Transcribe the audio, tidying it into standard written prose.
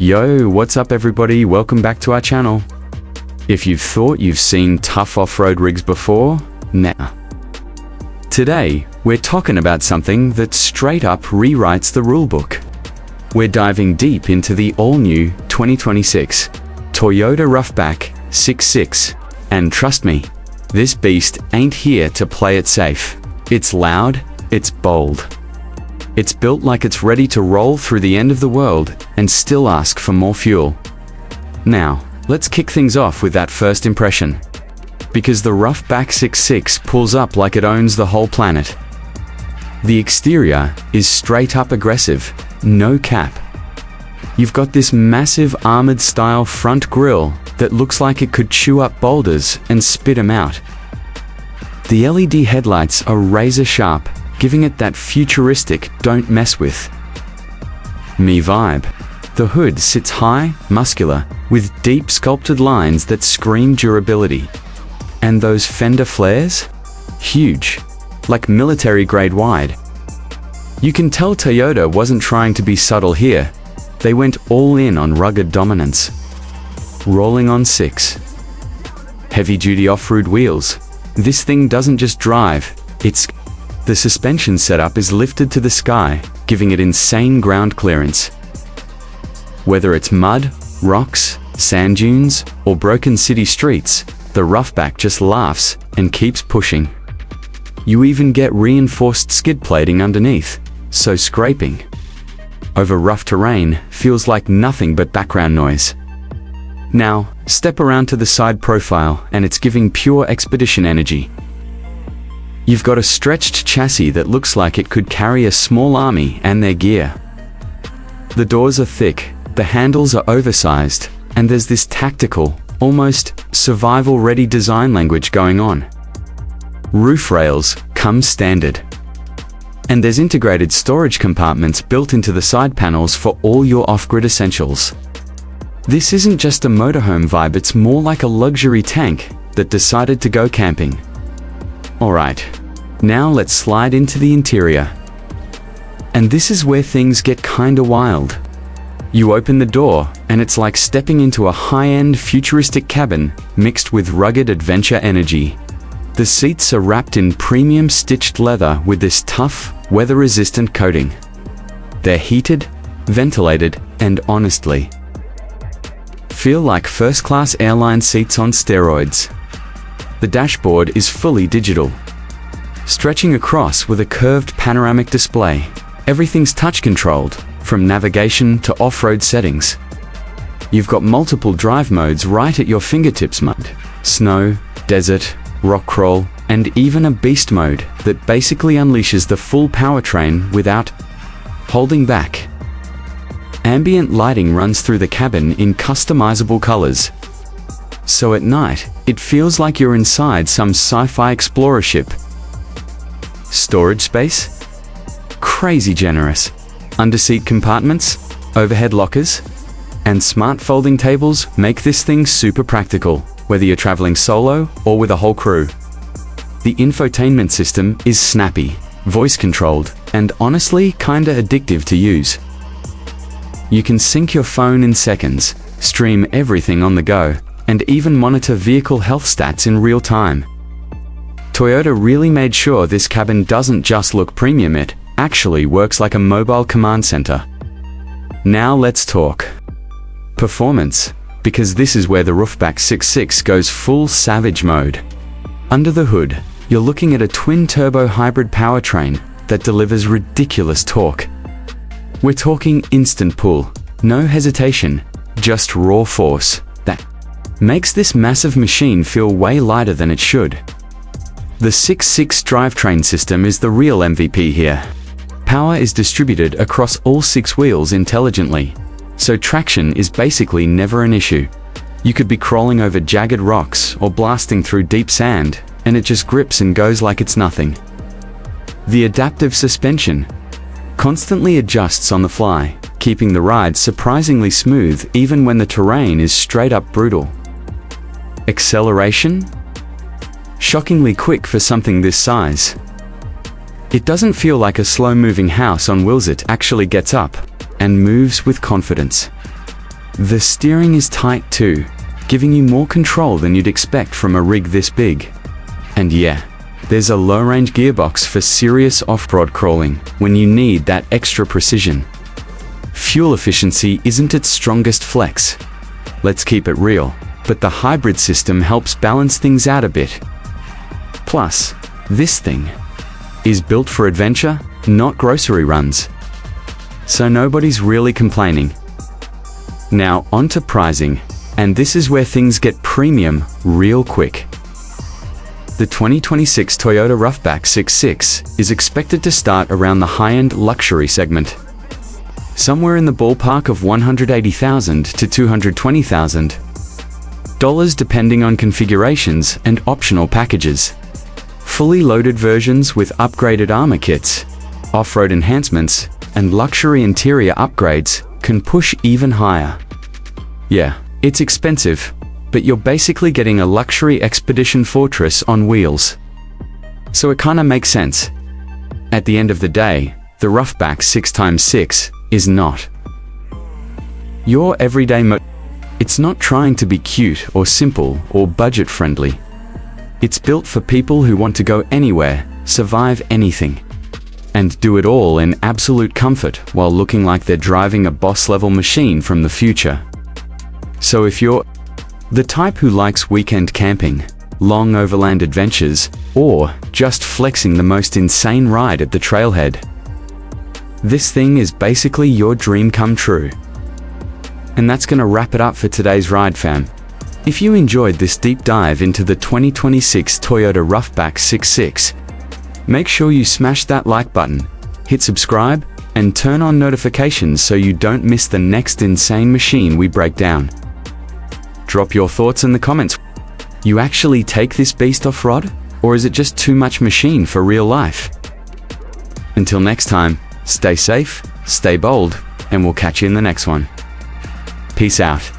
Yo, what's up everybody? Welcome back to our channel. If you've thought you've seen tough off-road rigs before, nah. Today, we're talking about something that straight up rewrites the rulebook. We're diving deep into the all-new 2026 Toyota ROUGHBACK 66. And trust me, this beast ain't here to play it safe. It's loud, it's bold. It's built like it's ready to roll through the end of the world and still ask for more fuel. Now, let's kick things off with that first impression. Because the ROUGHBACK 66 pulls up like it owns the whole planet. The exterior is straight up aggressive, no cap. You've got this massive armored style front grille that looks like it could chew up boulders and spit them out. The LED headlights are razor sharp, giving it that futuristic don't mess with me vibe. The hood sits high, muscular, with deep sculpted lines that scream durability. And those fender flares? Huge, like military grade wide. You can tell Toyota wasn't trying to be subtle here. They went all in on rugged dominance. Rolling on 6 heavy-duty off-road wheels. This thing doesn't just drive, the suspension setup is lifted to the sky, giving it insane ground clearance. Whether it's mud, rocks, sand dunes, or broken city streets, the ROUGHBACK just laughs and keeps pushing. You even get reinforced skid plating underneath, so scraping over rough terrain feels like nothing but background noise. Now, step around to the side profile and it's giving pure expedition energy. You've got a stretched chassis that looks like it could carry a small army and their gear. The doors are thick, the handles are oversized, and there's this tactical, almost survival-ready design language going on. Roof rails come standard. And there's integrated storage compartments built into the side panels for all your off-grid essentials. This isn't just a motorhome vibe, it's more like a luxury tank that decided to go camping. Alright, now let's slide into the interior. And this is where things get kinda wild. You open the door, and it's like stepping into a high-end futuristic cabin mixed with rugged adventure energy. The seats are wrapped in premium stitched leather with this tough, weather-resistant coating. They're heated, ventilated, and honestly, feel like first-class airline seats on steroids. The dashboard is fully digital, stretching across with a curved panoramic display. Everything's touch-controlled, from navigation to off-road settings. You've got multiple drive modes right at your fingertips: mud, snow, desert, rock crawl, and even a beast mode that basically unleashes the full powertrain without holding back. Ambient lighting runs through the cabin in customizable colors. So at night, it feels like you're inside some sci-fi explorer ship. Storage space? Crazy generous. Underseat compartments, overhead lockers, and smart folding tables make this thing super practical, whether you're traveling solo or with a whole crew. The infotainment system is snappy, voice-controlled, and honestly kinda addictive to use. You can sync your phone in seconds, stream everything on the go, and even monitor vehicle health stats in real time. Toyota really made sure this cabin doesn't just look premium, it actually works like a mobile command center. Now let's talk performance, because this is where the ROUGHBACK 66 goes full savage mode. Under the hood, you're looking at a twin-turbo hybrid powertrain that delivers ridiculous torque. We're talking instant pull, no hesitation, just raw force. That makes this massive machine feel way lighter than it should. The 6.6 drivetrain system is the real MVP here. Power is distributed across all 6 wheels intelligently, so traction is basically never an issue. You could be crawling over jagged rocks or blasting through deep sand, and it just grips and goes like it's nothing. The adaptive suspension constantly adjusts on the fly, keeping the ride surprisingly smooth even when the terrain is straight up brutal. Acceleration? Shockingly quick for something this size. It doesn't feel like a slow-moving house on wheels, it actually gets up and moves with confidence. The steering is tight too, giving you more control than you'd expect from a rig this big. And yeah, there's a low-range gearbox for serious off-road crawling when you need that extra precision. Fuel efficiency isn't its strongest flex. Let's keep it real, but the hybrid system helps balance things out a bit. Plus, this thing is built for adventure, not grocery runs. So nobody's really complaining. Now on to pricing, and this is where things get premium real quick. The 2026 Toyota ROUGHBACK 6.6 is expected to start around the high-end luxury segment, somewhere in the ballpark of $180,000 to $220,000, depending on configurations and optional packages. Fully loaded versions with upgraded armor kits, off-road enhancements, and luxury interior upgrades can push even higher. Yeah, it's expensive, but you're basically getting a luxury expedition fortress on wheels. So it kinda makes sense. At the end of the day, the ROUGHBACK 6x6 is not your everyday It's not trying to be cute or simple or budget friendly. It's built for people who want to go anywhere, survive anything, and do it all in absolute comfort while looking like they're driving a boss-level machine from the future. So if you're the type who likes weekend camping, long overland adventures, or just flexing the most insane ride at the trailhead, this thing is basically your dream come true. And that's gonna wrap it up for today's ride, fam. If you enjoyed this deep dive into the 2026 Toyota ROUGHBACK 6.6, make sure you smash that like button, hit subscribe, and turn on notifications so you don't miss the next insane machine we break down. Drop your thoughts in the comments. You actually take this beast off-road, or is it just too much machine for real life? Until next time, stay safe, stay bold, and we'll catch you in the next one. Peace out.